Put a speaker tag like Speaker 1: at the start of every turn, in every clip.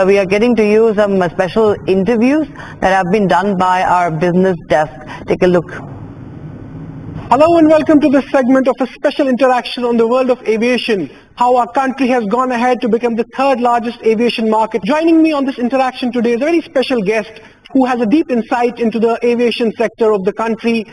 Speaker 1: We are getting to you some special interviews that have been done by our business desk. Take a look.
Speaker 2: Hello and welcome to this segment of a special interaction on the world of aviation, how our country has gone ahead to become the third largest aviation market. Joining me on this interaction today is a very special guest who has a deep insight into the aviation sector of the country.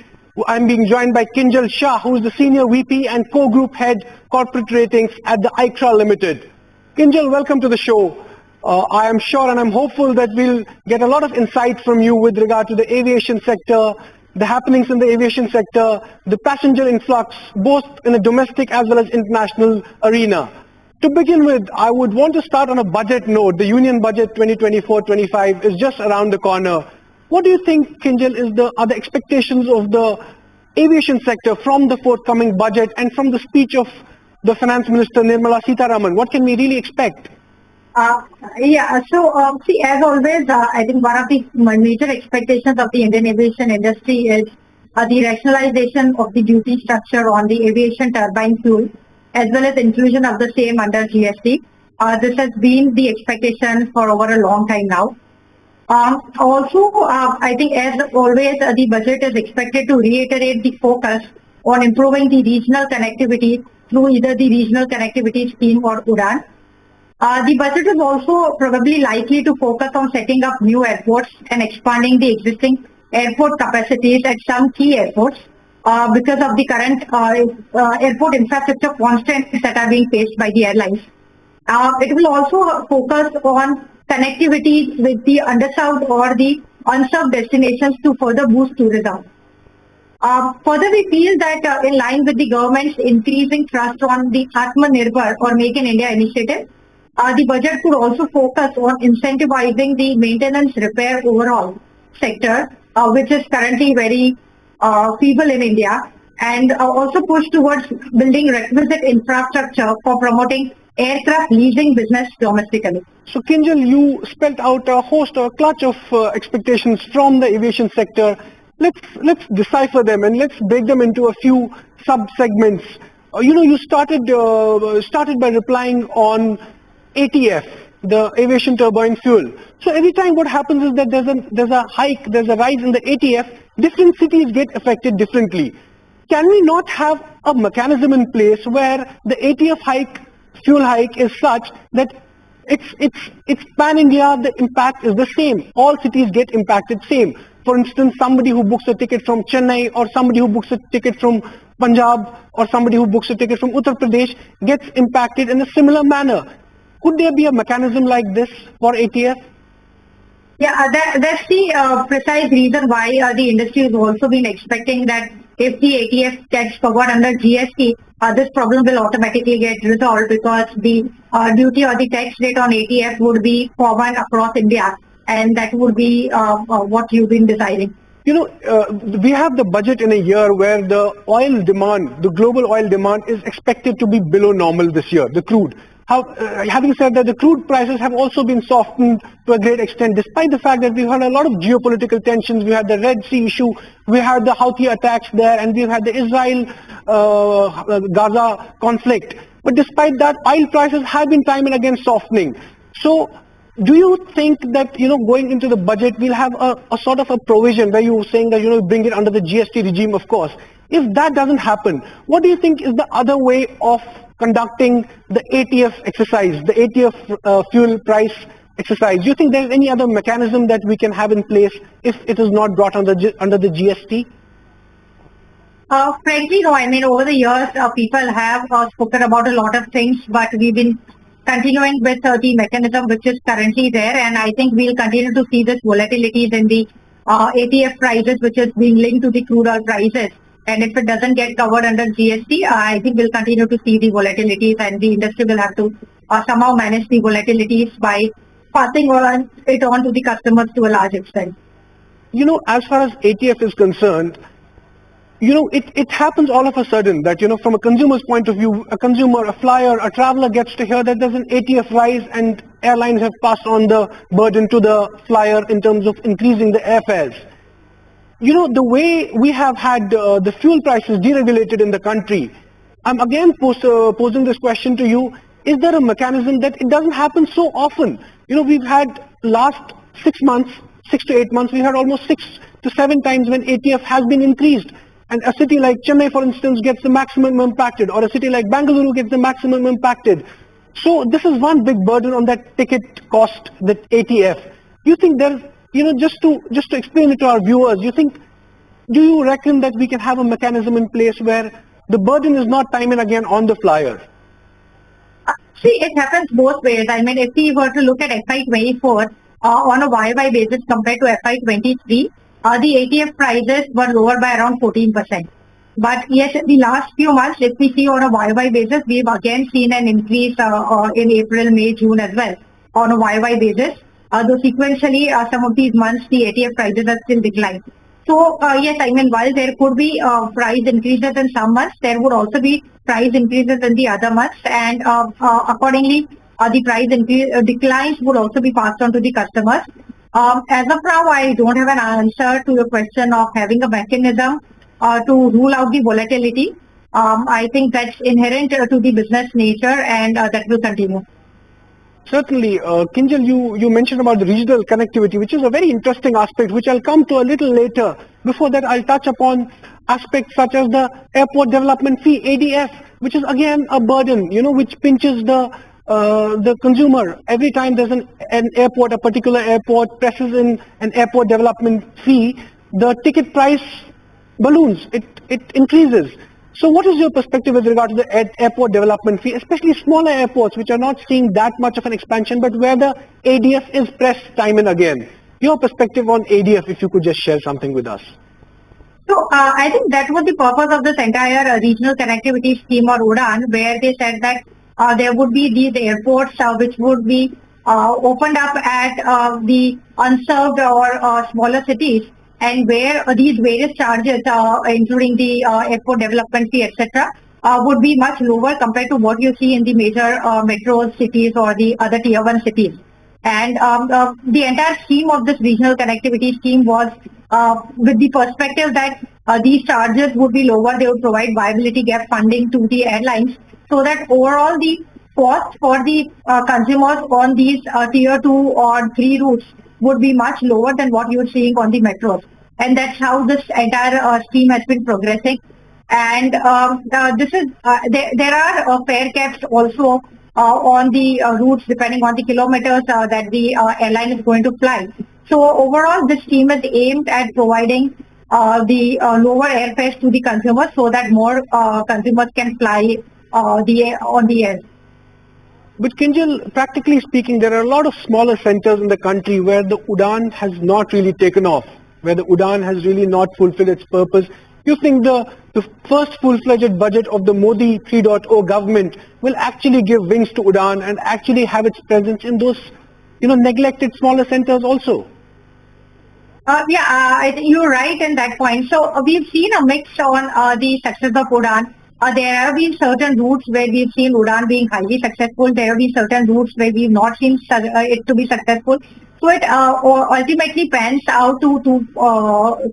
Speaker 2: I'm being joined by Kinjal Shah, who is the Senior VP and Co-Group Head Corporate Ratings at the ICRA Limited. Kinjal, welcome to the show. I am sure and I'm hopeful that we'll get a lot of insight from you with regard to the aviation sector, the happenings in the aviation sector, the passenger influx, both in the domestic as well as international arena. To begin with, I would want to start on a budget note. The Union Budget 2024-25 is just around the corner. What do you think, Kinjal, are the expectations of the aviation sector from the forthcoming budget and from the speech of the Finance Minister Nirmala Sitharaman? What can we really expect?
Speaker 3: See, as always, I think one of the major expectations of the Indian aviation industry is the rationalization of the duty structure on the aviation turbine fuel, as well as inclusion of the same under GST. This has been the expectation for over a long time now. I think as always, the budget is expected to reiterate the focus on improving the regional connectivity through either the Regional Connectivity Scheme or UDAN. The budget is also probably likely to focus on setting up new airports and expanding the existing airport capacities at some key airports because of the current airport infrastructure constraints that are being faced by the airlines. It will also focus on connectivity with the underserved or the unserved destinations to further boost tourism. Further, we feel that in line with the government's increasing thrust on the Atmanirbhar or Make in India initiative, the budget could also focus on incentivizing the maintenance repair overall sector, which is currently very feeble in India, and also push towards building requisite infrastructure for promoting aircraft leasing business domestically.
Speaker 2: So Kinjal, you spelled out a host or a clutch of expectations from the aviation sector. Let's decipher them and let's break them into a few sub-segments. You started by replying on ATF, the aviation turbine fuel. So every time what happens is that there's a rise in the ATF, different cities get affected differently. Can we not have a mechanism in place where the ATF fuel hike is such that it's pan-India, the impact is the same. All cities get impacted same. For instance, somebody who books a ticket from Chennai or somebody who books a ticket from Punjab or somebody who books a ticket from Uttar Pradesh gets impacted in a similar manner. Could there be a mechanism like this for ATF?
Speaker 3: Yeah, that's the precise reason why the industry has also been expecting that if the ATF gets covered under GST, this problem will automatically get resolved because the duty or the tax rate on ATF would be common across India, and that would be what you've been deciding.
Speaker 2: We have the budget in a year where the oil demand, the global oil demand is expected to be below normal this year, the crude. Having said that, the crude prices have also been softened to a great extent, despite the fact that we've had a lot of geopolitical tensions. We had the Red Sea issue, we had the Houthi attacks there, and we've had the Israel-Gaza conflict. But despite that, oil prices have been time and again softening. So, do you think that, going into the budget, we'll have a sort of a provision where you're saying that, bring it under the GST regime, of course. If that doesn't happen, what do you think is the other way of conducting the ATF exercise, the ATF fuel price exercise? Do you think there's any other mechanism that we can have in place if it is not brought under the GST?
Speaker 3: Frankly, no. I mean, over the years, people have spoken about a lot of things, but we've been continuing with the mechanism which is currently there, and I think we'll continue to see this volatilities in the ATF prices, which is being linked to the crude oil prices. And if it doesn't get covered under GST, I think we'll continue to see the volatilities, and the industry will have to somehow manage the volatilities by passing it on to the customers to a large extent.
Speaker 2: As far as ATF is concerned, it happens all of a sudden that, from a consumer's point of view, a consumer, a flyer, a traveler gets to hear that there's an ATF rise and airlines have passed on the burden to the flyer in terms of increasing the airfares. The way we have had the fuel prices deregulated in the country, I'm again posing this question to you. Is there a mechanism that it doesn't happen so often we've had last 6 months, 6 to 8 months, we've had almost 6 to 7 times when ATF has been increased. And a city like Chennai, for instance, gets the maximum impacted, or a city like Bangalore gets the maximum impacted. So this is one big burden on that ticket cost, that ATF. Do you think there's, just to explain it to our viewers, do you reckon that we can have a mechanism in place where the burden is not time and again on the flyer?
Speaker 3: See, it happens both ways. I mean, if we were to look at FY24 on a YY basis compared to FY23, the ATF prices were lower by around 14%. But yes, in the last few months, if we see on a YY basis, we've again seen an increase in April, May, June as well on a YY basis. Though sequentially, some of these months, the ATF prices are still declined. So yes, I mean, while there could be price increases in some months, there would also be price increases in the other months, and accordingly, the price declines would also be passed on to the customers. As of now, I don't have an answer to your question of having a mechanism to rule out the volatility. I think that's inherent to the business nature, and that will continue.
Speaker 2: Certainly, Kinjal, you mentioned about the regional connectivity, which is a very interesting aspect, which I'll come to a little later. Before that, I'll touch upon aspects such as the airport development fee, ADF, which is again a burden, which pinches the consumer. Every time there's an airport, a particular airport presses in an airport development fee, the ticket price balloons, it increases. So what is your perspective with regard to the airport development fee, especially smaller airports which are not seeing that much of an expansion, but where the ADF is pressed time and again? Your perspective on ADF, if you could just share something with us.
Speaker 3: So I think that was the purpose of this entire regional connectivity scheme, or UDAN, where they said that there would be these airports which would be opened up at the unserved or smaller cities, and where these various charges, including the airport development fee, etc., would be much lower compared to what you see in the major metro cities or the other tier 1 cities. And the entire scheme of this regional connectivity scheme was with the perspective that these charges would be lower, they would provide viability gap funding to the airlines, so that overall the cost for the consumers on these tier 2 or 3 routes would be much lower than what you're seeing on the metros. And that's how this entire scheme has been progressing. And this is there are fare caps also on the routes depending on the kilometers that the airline is going to fly. So overall, this scheme is aimed at providing the lower airfares to the consumers, so that more consumers can fly on the air.
Speaker 2: But Kinjal, practically speaking, there are a lot of smaller centers in the country where the UDAN has not really taken off, where the UDAN has really not fulfilled its purpose. You think the first full-fledged budget of the Modi 3.0 government will actually give wings to UDAN and actually have its presence in those, neglected smaller centers also?
Speaker 3: You're right in that point. So we've seen a mix on the success of UDAN. There have been certain routes where we've seen UDAN being highly successful. There have been certain routes where we've not seen it to be successful. So it ultimately pans out to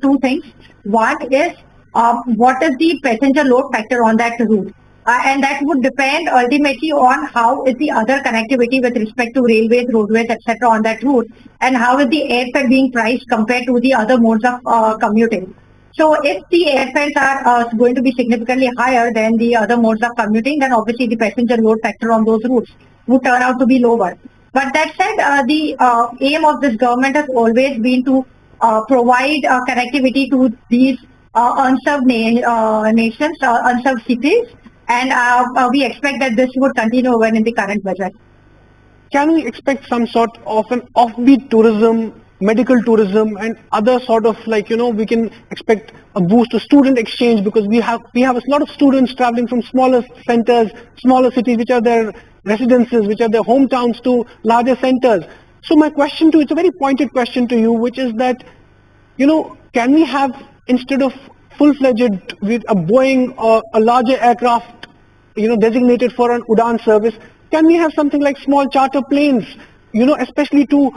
Speaker 3: two things. One is what is the passenger load factor on that route? And that would depend ultimately on how is the other connectivity with respect to railways, roadways, etc. on that route, and how is the airfare being priced compared to the other modes of commuting. So if the airfares are going to be significantly higher than the other modes of commuting, then obviously the passenger load factor on those routes would turn out to be lower. But that said, the aim of this government has always been to provide connectivity to these unserved nations, unserved cities, and we expect that this would continue even in the current budget.
Speaker 2: Can we expect some sort of an offbeat tourism, medical tourism, and other sort of we can expect a boost to student exchange, because we have a lot of students traveling from smaller centers, smaller cities, which are their residences, which are their hometowns, to larger centers. So my question to you, it's a very pointed question to you, which is that, can we have, instead of full-fledged with a Boeing or a larger aircraft, designated for an UDAN service, can we have something like small charter planes, especially to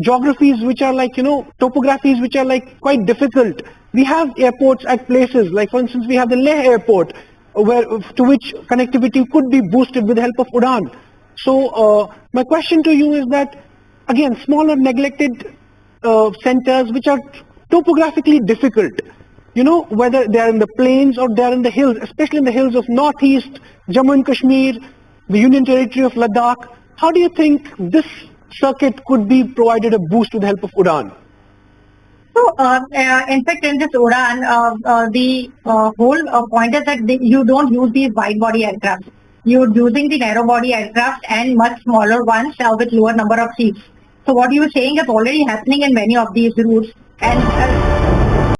Speaker 2: geographies which are topographies which are quite difficult? We have airports at places like, for instance, we have the Leh airport, to which connectivity could be boosted with the help of UDAN. So my question to you is that, again, smaller neglected centers which are topographically difficult, whether they are in the plains or they are in the hills, especially in the hills of Northeast, Jammu and Kashmir, the Union Territory of Ladakh. How do you think this circuit could be provided a boost with the help of UDAN?
Speaker 3: So, in fact, in this UDAN, the whole point is that you don't use these wide body aircraft. You're using the narrow body aircraft and much smaller ones with lower number of seats. So what you're saying is already happening in many of these routes. And